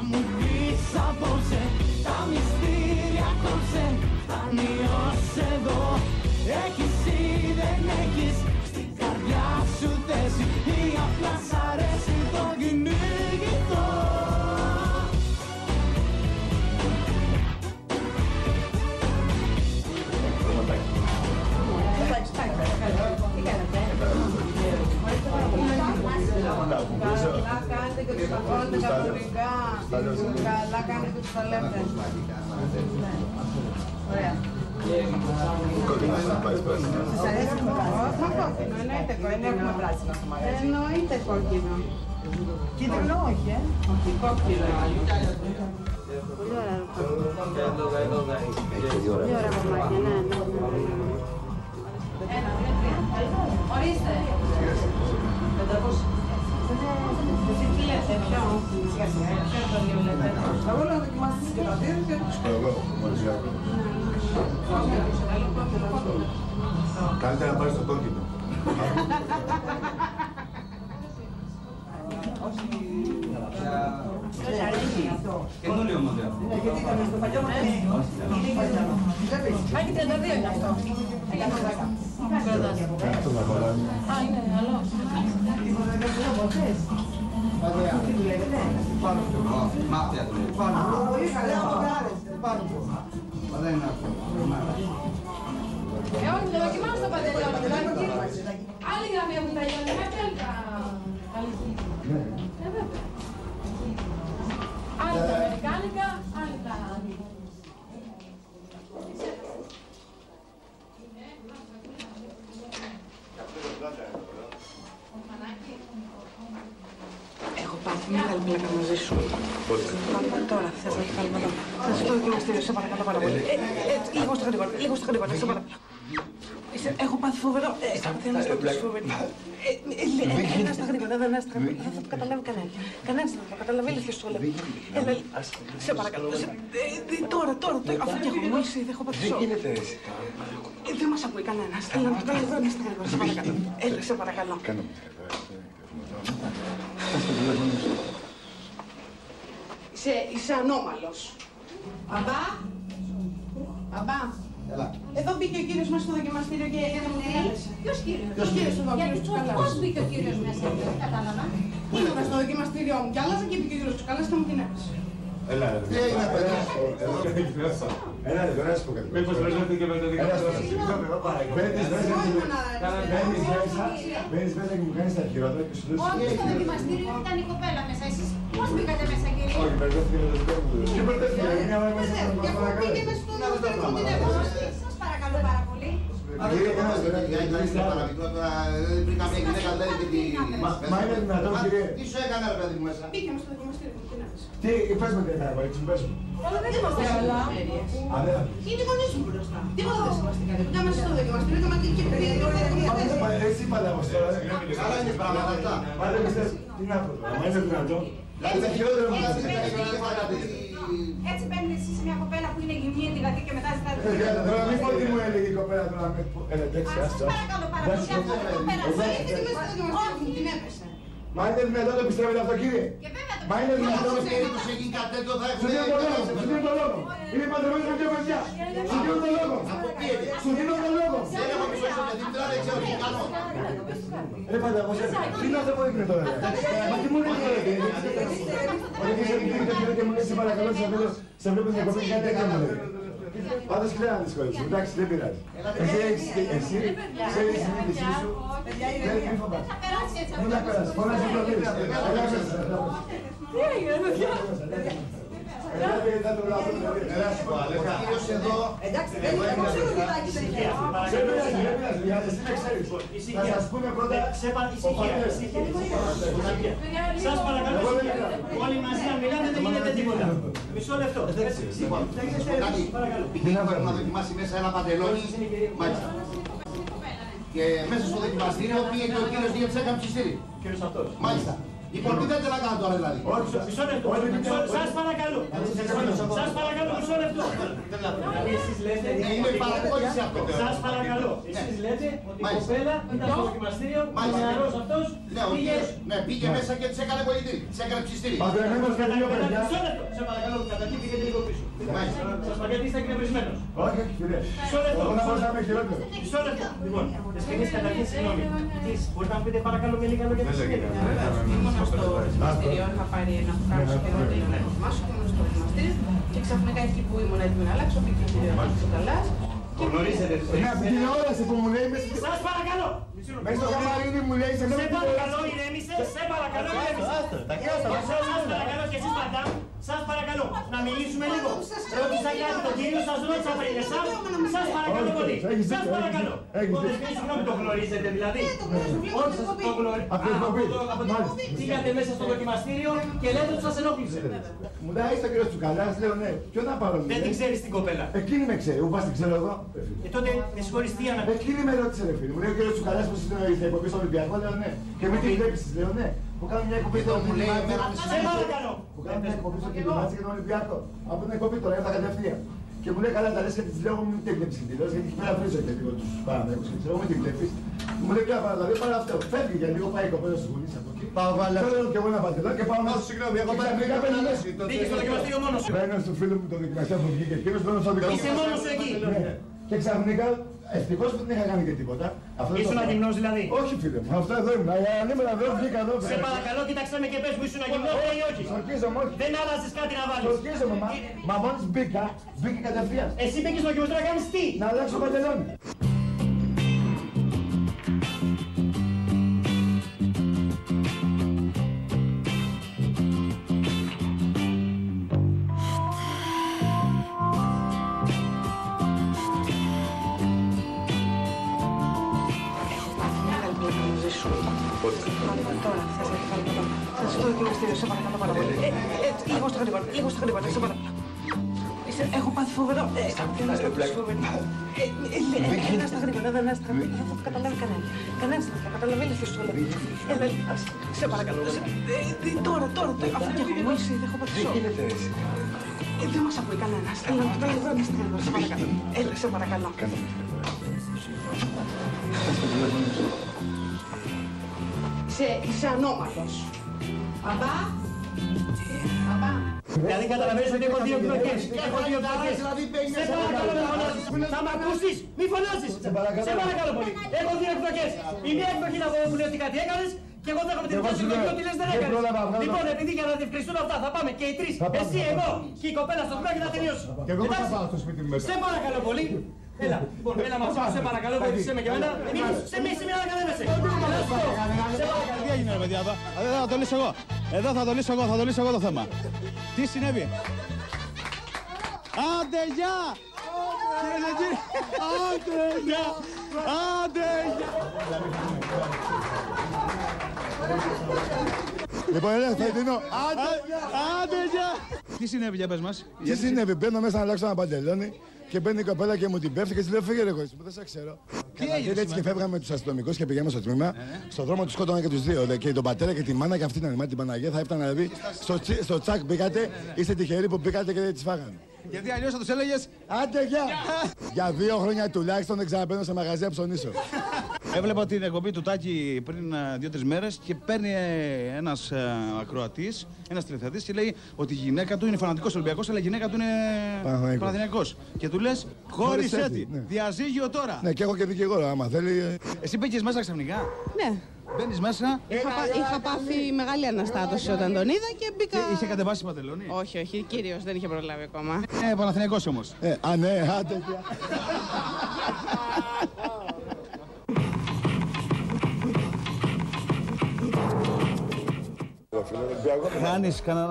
μου πεις απόψε τα μυστήρια κόψε. Φτάνει ως εδώ. Έχεις ή δεν έχεις στην καρδιά σου θέση ή απλά σ' αρέσει το κυνηγητό. Καλά κάνετε και τους καθόλου καθολικά. Καλά κάνετε και τους τα λέτε. Ωραία. Σας αρέσει το κόκκινο? Εννοείται κόκκινο. Εννοείται κόκκινο. Κίτρινο όχι, όχι, κόκκινο. Πολύ ωραία. Πολύ ωραία κομμάτια, ναι. Ορίστε. 500. Τι λέτε, ποιο? Ποιο το λίγο λέτε? Εγώ λέω να δοκιμάσετε τις κερατήρες και τους Μορφιακό. Καλύτερα να πάρεις το κόκκινο. Καινούριο μοντέλο. γιατί είχαμε στο παλιό μας. Έχει 32 είναι αυτό. Αυτό να κολλάμε. Α, είναι άλλο. Τι δουλεύετε? Μάτια δουλεύει. Πολύ καλά, πάνω. Δεν είναι αυτό. Όχι, το δοκιμάσαι το παντελόνι. Άλλη γραμμή από τα λιώνει, με τέλκα. Άλλη τα αμερικάνικα, άλλη τα... Έχω πάθει μεγάλη πλάκα μαζί σου. Πότε? Τώρα, θες να βγάλουμε εδώ. Θα σου το δικαστήριο, σε παρακαλώ πάρα πολύ. Λίγο στο γρήγορα, σε παρακαλώ. Έχω πάθει φοβερό. Θέλω να στο πεις φοβερή. Ένα στα γρήγορα, δεν θα το καταλάβει κανένα. Κανένας δεν θα το καταλάβει, ηλίθεια σου το λέω. Σε παρακαλώ. Τώρα, αφού και έχω μόλις ήδη, έχω πάθει σοκ. Δεν γίνεται έτσι. Δεν μας ακούει κανένας. Έλα να το κάνω εδώ, να στα γρήγορα, σε παρακαλώ. Έλα, σε παρακαλώ. Κάνε μου. Είσαι ανώμαλος. Μπαμπά. Εδώ μπήκε ο κύριος μας στο δοκιμαστήριο και έκανε μου την έλευση. Ποιος κύριος? Ποιος κύριος εδώ, ο κύριος Τσουκαλάς. Πώς μπήκε ο κύριος μέσα, δεν κατάλαβα. Ήμουν στο δοκιμαστήριό μου κι άλλαζα και μπήκε ο κύριος Τσουκαλάς και μου την έλευση. Έλα, ρε. Έλα, ρε, περάσεις το κάτι. Μήπως βρέζετε και με το δικαστήριο. Μπαίνεις μέσα και μου κάνεις τα χειρότερα και σου λες... Όχι, στο δοκιμαστήριο ήταν η κοπέλα μέσα. Εσείς πώς μπήκατε μέσα, κύριε? Όχι, μπερδεύτηκε με το δικό μου. Τι μπερδεύτηκε, μια μέρα μέσα στο Και αφού πήγε μες στο δοκιμαστήριο μου την έλευση. Σας παρακαλώ πάρα πολύ. Μα είναι δυνατόν, κύριε. Τι σου έκανε, ρε παιδί μου, μέσα? Πήγε μες στο δοκιμαστήριο μου την έλευση. Τι, πες με τι έκανε, κορίτσι μου, πες μου. Αλλά δεν είμαστε καλά. Είναι οι γονείς μου μπροστά. Τίποτα δεν συμβαστήκατε. Πήγαμε στο δοκιμαστήριο και μακρύ και παιδιά. Έτσι είπατε όμως τώρα. Καλά είναι πράγματα αυτά. Μα δεν πιστεύω. Τι να πω τώρα, μα είναι δυνατόν. Είναι χειρότερο μου. Έτσι μπαίνετε εσείς σε μια κοπέλα που είναι γυμνή, εντυγατή και μετά ζητάτε... Τώρα μην πω τι μου έλεγε η κοπέλα τώρα. Εντάξει, Σας άστο. παρακαλώ πάρα πολύ, αυτό δεν το πέρασε. Όχι, την έπεσε. Μα είναι δυνατόν το πιστεύετε αυτό, κύριε. Και βέβαια το Μα είναι Αν δυνατόν. σε περίπτωση γίνει κάτι τέτοιο θα Σου δίνω τον λόγο, σου δίνω τον λόγο. Είναι παντρεμένος με δύο παιδιά. Σου δίνω τον λόγο. Σου δίνω τον λόγο. Δεν έχω μισό στο παιδί μου, τώρα δεν ξέρω τι κάνω. Ρε πάντα, τι να το πω είναι τώρα. Μα τι μου λέει τώρα. Όταν είσαι μικρή και μου λες σε παρακαλώ, σε βλέπω στην εκπομπή κάτι τέτοιο μου λέει. Πάντως και δεν ανησυχείς, εντάξει δεν πειράζει. Εσύ ξέρεις τη συνείδησή σου. Δεν φοβάσαι. Μην τα περάσεις, φωνάζει το δίνεις. Τι έγινε, παιδιά? Ο κύριος εδώ... Εντάξει, δεν είναι εγώ ξέρω τι θα έχεις τυχαία. Δεν πειράζει, εσύ δεν ξέρεις. Θα σας πούμε πρώτα ο πατέρας. Σας παρακαλώ, όλοι μαζί να μιλάτε, δεν γίνεται τίποτα. Μισό λεπτό. Λοιπόν, κάτι, πήγαινε να δοκιμάσει μέσα ένα παντελόνι, μάλιστα. Και μέσα στο δοκιμαστήριο πήγε και ο κύριος Διετσέκα ψηστήρι. Κύριος αυτός. Μάλιστα. Υποτίθεται να κάνω τώρα δηλαδή. Μισό λεπτό. Σας παρακαλώ. Σας παρακαλώ, μισό λεπτό. Εσείς λέτε. Είναι παρακόλληση αυτό. Σας παρακαλώ. Εσείς λέτε ότι η κοπέλα ήταν στο δοκιμαστήριο, ο νεαρός αυτός πήγε μέσα και της έκανε πολιτήρι. Της έκανε ψιστήρι. Παντρεμένος και δύο παιδιά. Μισό λεπτό. Σε παρακαλώ, καταρχήν πήγαινε λίγο πίσω. Σας πω γιατί είστε εκνευρισμένος. Όχι, φίλε. Μισό λεπτό. Εγώ να μπορούσα να είμαι χειρότερο. Μισό λεπτό. Λοιπόν, εσείς καταρχήν συγγνώμη. Μπορείτε να πείτε παρακαλώ με λίγα λόγια τη συνέχεια. Ήμουν στο δικαστήριο, είχα πάρει ένα χάρτη καιρό ότι ήμουν έτοιμο στο δικαστήριο και ξαφνικά εκεί που ήμουν έτοιμη να αλλάξω, πήγε το κύριο Καλλάς. Το γνωρίζετε. Ναι, από την τηλεόραση που μου λέει μέσα Σας παρακαλώ. στο καμαρίνι μου λέει σε Σε παρακαλώ, ηρέμησε. Σε παρακαλώ, ηρέμησε. Σας παρακαλώ και εσείς μαντάμ. Σας παρακαλώ να μιλήσουμε λίγο. Ρώτησα κάτι τον κύριο, σας ρώτησα πριν εσάς. Σας παρακαλώ πολύ. Σας παρακαλώ. Το δεσμεύει, συγγνώμη, το γνωρίζετε δηλαδή. Όχι, σας το γνωρίζετε. Από την εκπομπή. Πήγατε μέσα στο δοκιμαστήριο και λέτε ότι σας ενόχλησε. Μου λέει είσαι ο κύριος Τσουκαλάς, λέω ναι. Ποιο να πάρω. Δεν την ξέρεις την κοπέλα. Εκείνη με ξέρει, ού πας την ξέρω εγώ. Τότε με συγχωρείς τι αναπτύσσει. Εκείνη με ρώτησε ρε φίλε. Μου λέει ο κύριος Τσουκαλάς που στην εκπομπή στο Ολυμπιακό, λέω ναι. Και με τι βλέπεις, λέω ναι. Που κάνω μια εκπομπή στο Ολυμπιακό. Σε παρακαλώ. Που κάνω μια εκπομπή στο Κιλιμάτσι και τον Ολυμπιακό. Από την εκπομπή τώρα ήρθα κατευθείαν. Και μου λέει καλά τα λες και της λέω μην την βλέπεις την τηλεόραση γιατί εκεί πέρα βρίζω και λίγο τους παραμέκους και ξέρω μην την βλέπεις. Μου λέει πια παραδαλή πάρα αυτό. Φεύγει για λίγο πάει η κοπέλα στους γονείς από εκεί. Πάω βάλα. Θέλω και εγώ ένα παντελό και πάω μέσα. Συγγνώμη, εγώ ξαφνικά μπαίνω μέσα. Πήγες στο δοκιμαστήριο μόνος σου. Μπαίνω στο φίλο μου το δοκιμαστήριο που βγήκε εκείνος, μπαίνω στο δικό μου. Είσαι μόνος σου εκεί. Και ξαφνικά, ευτυχώς που δεν είχα κάνει και τίποτα. Ήσουν αγυμνός δηλαδή. Όχι φίλε μου, αυτό εδώ ήμουν. Αν ήμουν εδώ, βγήκα εδώ. Σε παρακαλώ, κοίταξε με και πες μου ήσουν αγυμνός ή όχι. Σορκίζομαι, όχι. Δεν άλλαζες κάτι να βάλεις. Σορκίζομαι, μα μόλις μπήκα κατευθείαν. Εσύ πήγες στο δοκιμαστήριο να κάνεις τι. Να αλλάξω παντελόνι. Τώρα, θα σας το δικαστήριο, σε παρακαλώ πάρα πολύ. Λίγο στα γρήγορα, σε παρακαλώ. Έχω πάθει φοβερό. Ένα στα γρήγορα. Δεν θα το καταλάβει κανένα. Κανένας δεν θα καταλαβεί τι σου λέει. Σε παρακαλώ. Τώρα, αφού και έχω μόλις ήδη, έχω πάθει σοκ. Δεν μας ακούει κανένας. Έλα, δεν είστε εδώ, σε παρακαλώ. Έλα, σε παρακαλώ. Είσαι ανώμαλος. Παπά. Δηλαδή καταλαβαίνεις ότι έχω δύο εκδοχές. Έχω δύο εκδοχές. Σε παρακαλώ μη φωνάζεις. Θα μ' ακούσεις. Μη φωνάζεις. Σε παρακαλώ πολύ. Έχω δύο εκδοχές. Η μία εκδοχή να μου λέει ότι κάτι έκανες και εγώ δέχομαι την δεύτερη εκδοχή ότι λες δεν έκανες. Λοιπόν, επειδή για να διευκρινιστούν αυτά θα πάμε και οι τρεις. Εσύ, εγώ και η κοπέλα στο σπίτι θα τελειώσει. Και εγώ θα πάω στο σπίτι μου μετά. Σε παρακαλώ πολύ. Έλα, λοιπόν, έλα μαζί μου, σε παρακαλώ, βοήθησέ με και εμένα. Σε μη να κατέβεσαι. Τι έγινε ρε παιδιά εδώ, εδώ θα το λύσω εγώ. Εδώ θα το λύσω εγώ το θέμα. Τι συνέβη. Άντε γεια! Κυρίες και κύριοι, άντε γεια! Άντε γεια! Λοιπόν, Φαϊτινό, άντε γεια! Τι συνέβη για πες μας. Τι συνέβη, μπαίνω μέσα να αλλάξω ένα παντελόνι και μπαίνει η κοπέλα και μου την πέφτει και της λέω φύγε ρε κολλήσει μου, δεν σε ξέρω. έγινε έτσι και φεύγαμε με τους αστυνομικούς και πήγαμε στο τμήμα. Στον δρόμο τους σκότωνα και τους δύο, και τον πατέρα και τη μάνα και αυτή την ανημάτη την Παναγία θα έφτανα δηλαδή. Στο τσακ μπήκατε, είστε τυχεροί που μπήκατε και δεν τις φάγανε. Γιατί αλλιώς θα τους έλεγες άντε γεια! Για 2 χρόνια τουλάχιστον δεν ξαναμπαίνω σε μαγαζί να ψωνίσω. Έβλεπα την εκπομπή του Τάκη πριν 2-3 μέρες και παίρνει ένας ακροατής, ένας τηλεθεατής και λέει ότι η γυναίκα του είναι φανατικός Ολυμπιακός, αλλά η γυναίκα του είναι Παναθηναϊκός. Και του λες χώρισέ τη, διαζύγιο τώρα. Ναι, και έχω και δικηγόρο άμα θέλει. Εσύ μπήκες μέσα ξαφνικά. Ναι. Μπαίνεις μέσα. Είχα πάθει μεγάλη αναστάτωση όταν τον είδα και μπήκα. Είχε κατεβάσει παντελόνι. Όχι, κύριος δεν είχε προλάβει ακόμα. Παναθηναϊκός όμως. Ναι, άντε γεια. Χάνεις κανένα